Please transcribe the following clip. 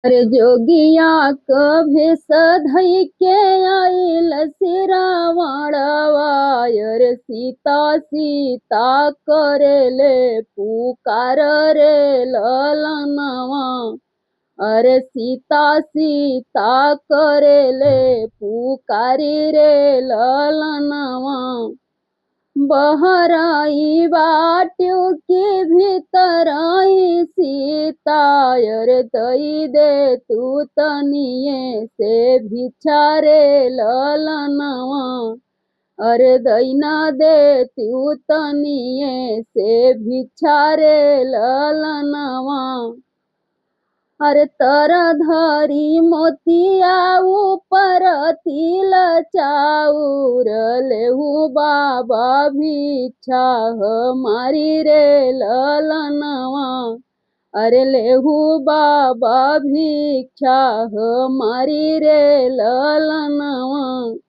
अरे जोगिया कभे सधई के आइल सिरावणवा। रे सीता सीता करेले पुकार रे ललनवा। अरे सीता सीता करेले पुकारी रे ललनवा। बहराई बाट्यो के भीतराई सीता। अरे दई दे तू तनिए से भिचारे ललनवा। अरे दैना दे तू तनिए से भिचारे ललनवा। अरे तर धरी मोतिया ऊपर तिल चाउर लेहू बाबा भिक्षा हमारी रे ललनवा। अरे लेहू बाबा भिक्षा हमारी रे ललनवा।